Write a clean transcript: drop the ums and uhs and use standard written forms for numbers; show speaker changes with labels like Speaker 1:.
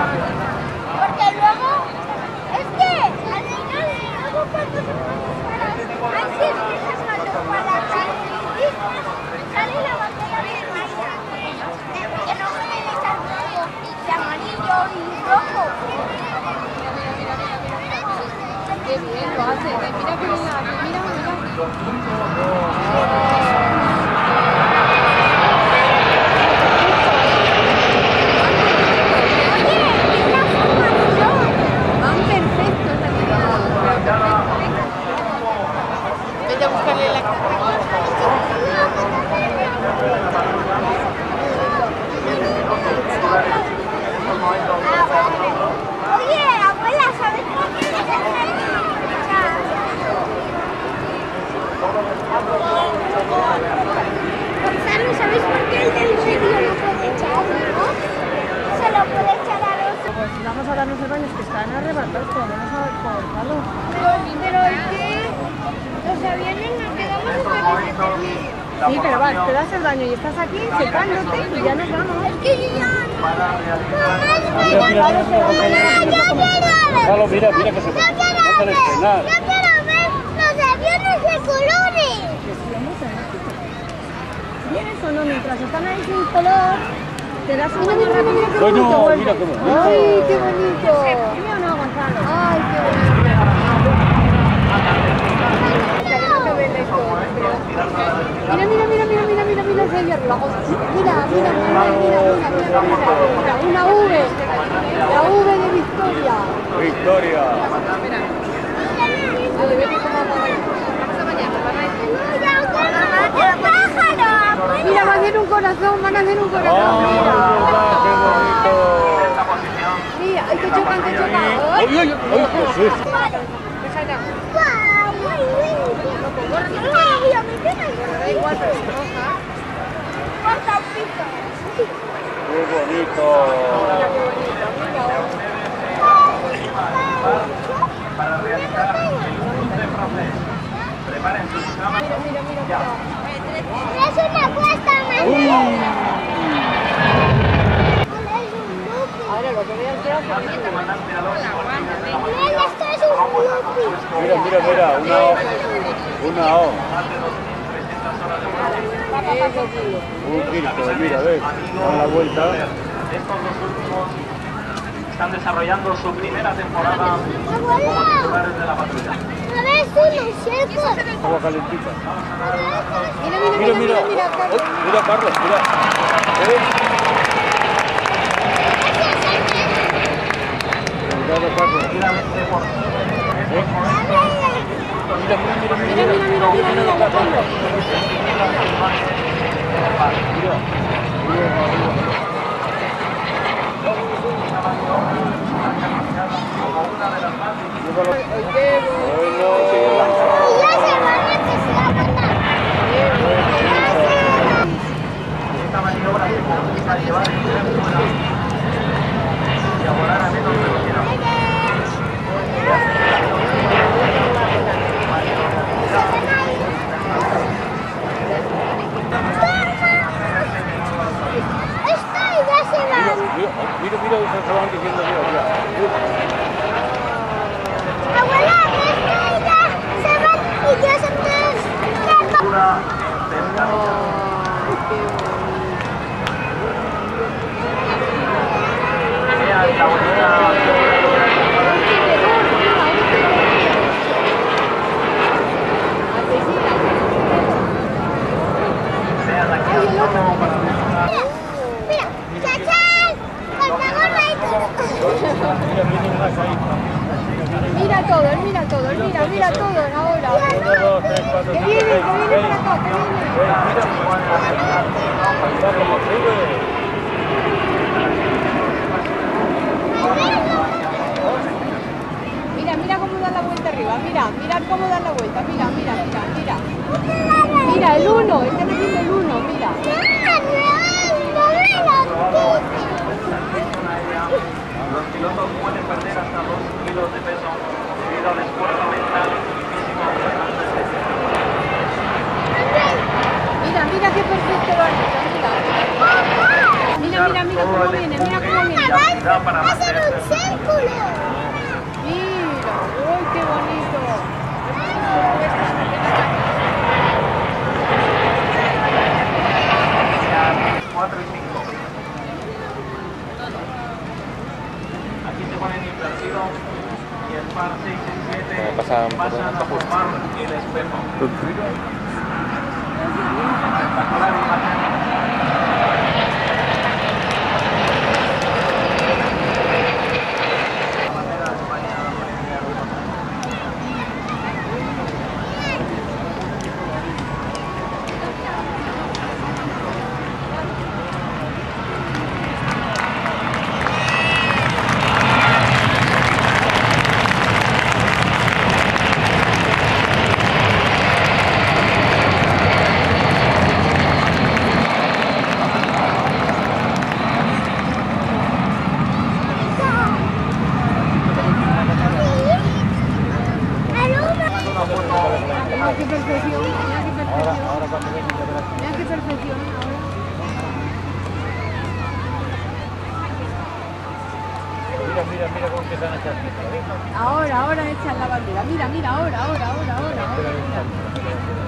Speaker 1: Porque luego, es que al final, luego cuando se así empiezas cuando para sale la bandera de España. Que no pueden echar fuego, de amarillo y rojo.
Speaker 2: Qué bien lo hace. Mira que bien lo hace. Mira, mira. Vete a buscarle la
Speaker 1: Oye, abuela, ¿sabes por qué no se Gonzalo, ¿sabes por qué el del medio no puede echar, no? Se lo puede echar a los...
Speaker 2: Pues vamos a darnos el baño, que están arrebatados, pero vamos a ver por Gonzalo.
Speaker 1: Pero es que los aviones nos quedamos hasta que se termine.
Speaker 2: Sí, pero vas, te das el baño y estás aquí secándote y ya nos vamos.
Speaker 1: Es que yo ya...
Speaker 3: Gonzalo, mira, mira que se puede estrenar.
Speaker 1: Yo quiero ver los aviones de colores.
Speaker 2: ¿Vienes o no? Mientras están ahí sin color, te das un baño rápido. Mira qué
Speaker 3: Bueno,
Speaker 2: bonito vuelve.
Speaker 3: mira qué bonito.
Speaker 2: ¡Ay, qué bonito! ¿Sí o no, Gonzalo? ¡Ay, qué bonito! Mira, mira, mira, mira, mira, mira, mira ese hierro. Mira, mira, mira, mira, mira, una V. La V de Victoria.
Speaker 3: Victoria.
Speaker 2: Vale, vete como vamos a bañarnos, Mira, van a hacer un corazón, van a hacer un corazón.
Speaker 3: ¡Oh,
Speaker 2: Mira.
Speaker 3: qué bonito!
Speaker 2: Mira, ay, que chocan, que chocan.
Speaker 3: ¡Ay, ay, ay! ¡Jesús!
Speaker 2: Da igual, pero se roja.
Speaker 3: ¡Qué bonito!
Speaker 2: Mira qué bonito, mira.
Speaker 4: Para realizar el uso de proceso. Preparen sus cámaras.
Speaker 2: Mira, mira, mira.
Speaker 1: Es una cuesta, mamá.
Speaker 2: Ahora lo que voy a hacer es
Speaker 1: Esto es un grupo.
Speaker 3: Mira, mira, mira, una O. Un círculo, mira, ¿ves? Dan la vuelta.
Speaker 4: Estos dos últimos están desarrollando su primera temporada como titulares de la patrulla.
Speaker 1: A ver, uno, cierto.
Speaker 3: Agua calentita.
Speaker 2: Mira, mira,
Speaker 3: Mira,
Speaker 2: mira,
Speaker 3: mira.
Speaker 2: mira, Carlos.
Speaker 3: Ay, mira, Carlos, mira. ¿Ves? Cuidado, Carlos.
Speaker 4: Tranquilamente por
Speaker 3: Mira, mira, mira, mira,
Speaker 2: Mira, mira, mira, mira, mira, Carlos. Ay, qué bonito.
Speaker 1: Y ya se van a que se va a matar.
Speaker 4: esta maniobra se comienza a llevar el tren fuera y a volar a menos velocidad.
Speaker 1: Esto ya se va.
Speaker 3: Mira, mira, se van diciendo, mira, mira.
Speaker 1: Abuela, esto ya se va y ya se va.
Speaker 4: Vean la bonita vean aquí al fondo para
Speaker 1: Mira, chachán, con la gorra y todo.
Speaker 2: Mira todo, mira todo, mira todo ahora.
Speaker 3: 1, 2, 3, 4, 5, 6, 6.
Speaker 2: Para acá, que viene.
Speaker 3: Mira cómo sube.
Speaker 2: Mira, mira cómo da la vuelta arriba, mira cómo da la vuelta, mira. Mira, el 1, están haciendo el 1, mira.
Speaker 4: Los pilotos pueden perder hasta 2 kilos de peso debido al esfuerzo mental y físico constante.
Speaker 2: Mira qué perfecto lo han hecho, mira. mira, mira cómo viene, mira cómo viene.
Speaker 1: Va a hacer un círculo.
Speaker 2: Mira, uy, qué bonito.
Speaker 4: 4 y 5. Aquí se ponen invertido y el par 6 y 7 pasan a formar el espejo. Espectacular imagen.
Speaker 2: Mira qué perfección, mira qué perfección. Mira qué perfección
Speaker 3: Mira cómo empiezan a echar.
Speaker 2: ahora. Ahora echan la bandera. Mira, ahora. Mira.